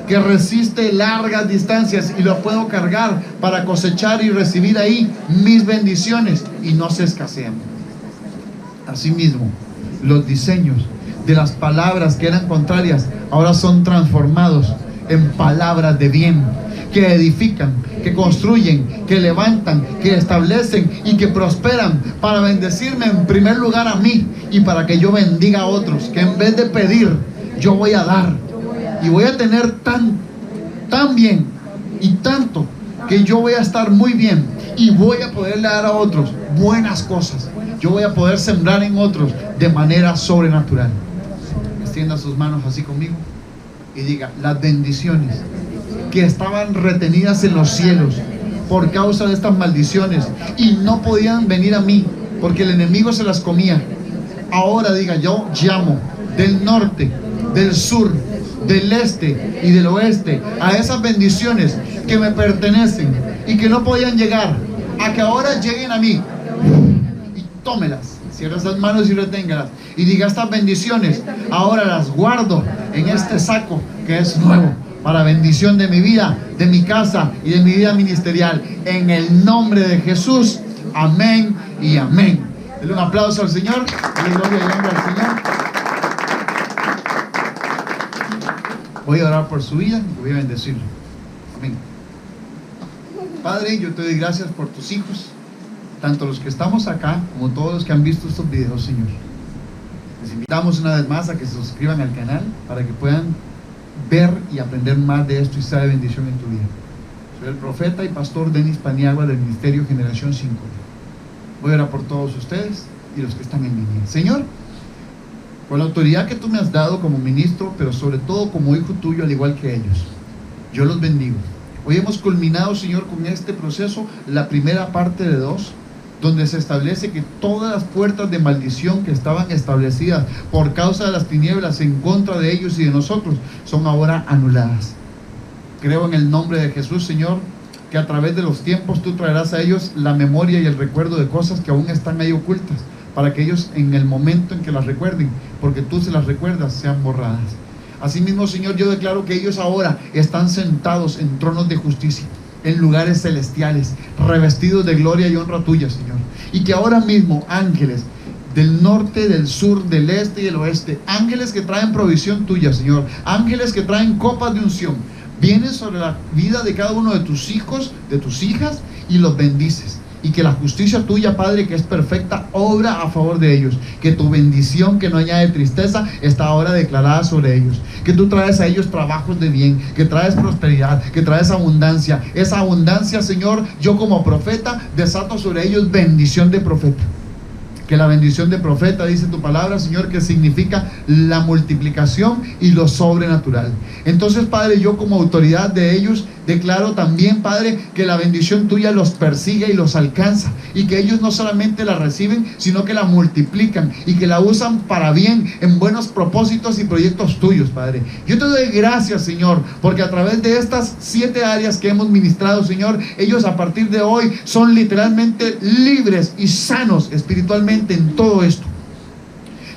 que resiste largas distancias, y lo puedo cargar para cosechar y recibir ahí mis bendiciones, y no se escasean. Asimismo, los diseños de las palabras que eran contrarias ahora son transformados en palabras de bien, que edifican, que construyen, que levantan, que establecen y que prosperan, para bendecirme en primer lugar a mí y para que yo bendiga a otros. Que en vez de pedir, yo voy a dar, y voy a tener tan bien y tanto que yo voy a estar muy bien y voy a poderle dar a otros buenas cosas. Yo voy a poder sembrar en otros de manera sobrenatural. Extienda sus manos así conmigo y diga: las bendiciones que estaban retenidas en los cielos por causa de estas maldiciones y no podían venir a mí porque el enemigo se las comía, ahora diga: yo llamo del norte, del sur, del este y del oeste a esas bendiciones que me pertenecen y que no podían llegar, a que ahora lleguen a mí. Y tómelas, cierra esas manos y reténgalas y diga: estas bendiciones ahora las guardo en este saco que es nuevo, para bendición de mi vida, de mi casa y de mi vida ministerial, en el nombre de Jesús. Amén y amén. Denle un aplauso al Señor. Dale gloria y honra al Señor. Voy a orar por su vida y voy a bendecirlo. Amén. Padre, yo te doy gracias por tus hijos, tanto los que estamos acá como todos los que han visto estos videos, Señor. Les invitamos una vez más a que se suscriban al canal para que puedan ver y aprender más de esto y sea de bendición en tu vida. Soy el profeta y pastor Denis Paniagua del Ministerio Generación 5. Voy a orar por todos ustedes y los que están en línea. Señor, con la autoridad que tú me has dado como ministro, pero sobre todo como hijo tuyo, al igual que ellos, yo los bendigo. Hoy hemos culminado, Señor, con este proceso, la primera parte de 2, donde se establece que todas las puertas de maldición que estaban establecidas por causa de las tinieblas en contra de ellos y de nosotros son ahora anuladas. Creo en el nombre de Jesús, Señor, que a través de los tiempos tú traerás a ellos la memoria y el recuerdo de cosas que aún están ahí ocultas, para que ellos, en el momento en que las recuerden, porque tú se las recuerdas, sean borradas. Asimismo, Señor, yo declaro que ellos ahora están sentados en tronos de justicia, en lugares celestiales, revestidos de gloria y honra tuya, Señor. Y que ahora mismo ángeles del norte, del sur, del este y del oeste, ángeles que traen provisión tuya, Señor, ángeles que traen copas de unción, vienen sobre la vida de cada uno de tus hijos, de tus hijas, y los bendices. Y que la justicia tuya, Padre, que es perfecta, obra a favor de ellos. Que tu bendición, que no añade tristeza, está ahora declarada sobre ellos. Que tú traes a ellos trabajos de bien, que traes prosperidad, que traes abundancia. Esa abundancia, Señor, yo como profeta desato sobre ellos bendición de profeta. Que la bendición de profeta, dice tu palabra, Señor, que significa la multiplicación y lo sobrenatural. Entonces, Padre, yo como autoridad de ellos declaro también, Padre, que la bendición tuya los persigue y los alcanza, y que ellos no solamente la reciben, sino que la multiplican y que la usan para bien, en buenos propósitos y proyectos tuyos, Padre. Yo te doy gracias, Señor, porque a través de estas 7 áreas que hemos ministrado, Señor, ellos a partir de hoy son literalmente libres y sanos espiritualmente en todo esto,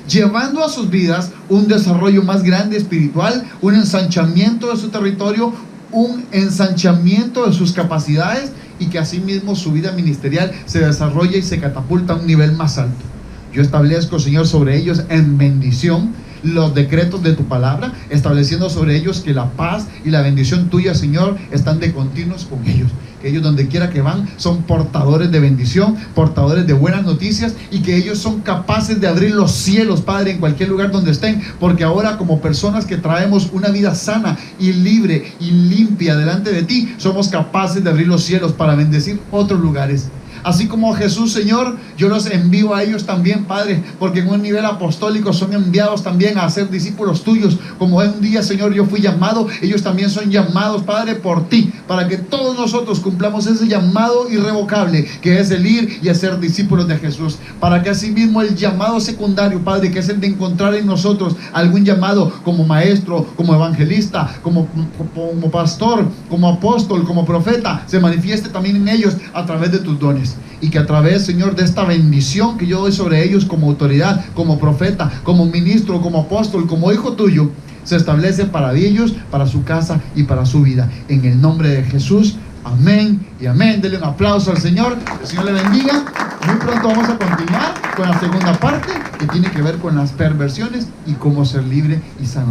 llevando a sus vidas un desarrollo más grande espiritual, un ensanchamiento de su territorio, un ensanchamiento de sus capacidades, y que asimismo su vida ministerial se desarrolle y se catapulta a un nivel más alto. Yo establezco, Señor, sobre ellos en bendición los decretos de tu palabra, estableciendo sobre ellos que la paz y la bendición tuya, Señor, están de continuos con ellos. Que ellos donde quiera que van son portadores de bendición, portadores de buenas noticias, y que ellos son capaces de abrir los cielos, Padre, en cualquier lugar donde estén, porque ahora, como personas que traemos una vida sana y libre y limpia delante de ti, somos capaces de abrir los cielos para bendecir otros lugares. Así como Jesús, Señor, yo los envío a ellos también, Padre, porque en un nivel apostólico son enviados también a ser discípulos tuyos. Como un día, Señor, yo fui llamado, ellos también son llamados, Padre, por ti, para que todos nosotros cumplamos ese llamado irrevocable, que es el ir y hacer discípulos de Jesús. Para que asimismo el llamado secundario, Padre, que es el de encontrar en nosotros algún llamado como maestro, como evangelista, como pastor, como apóstol, como profeta, se manifieste también en ellos a través de tus dones. Y que a través, Señor, de esta bendición que yo doy sobre ellos como autoridad, como profeta, como ministro, como apóstol, como hijo tuyo, se establece para ellos, para su casa y para su vida. En el nombre de Jesús, amén y amén. Denle un aplauso al Señor. Que el Señor le bendiga. Muy pronto vamos a continuar con la segunda parte, que tiene que ver con las perversiones y cómo ser libre y sano.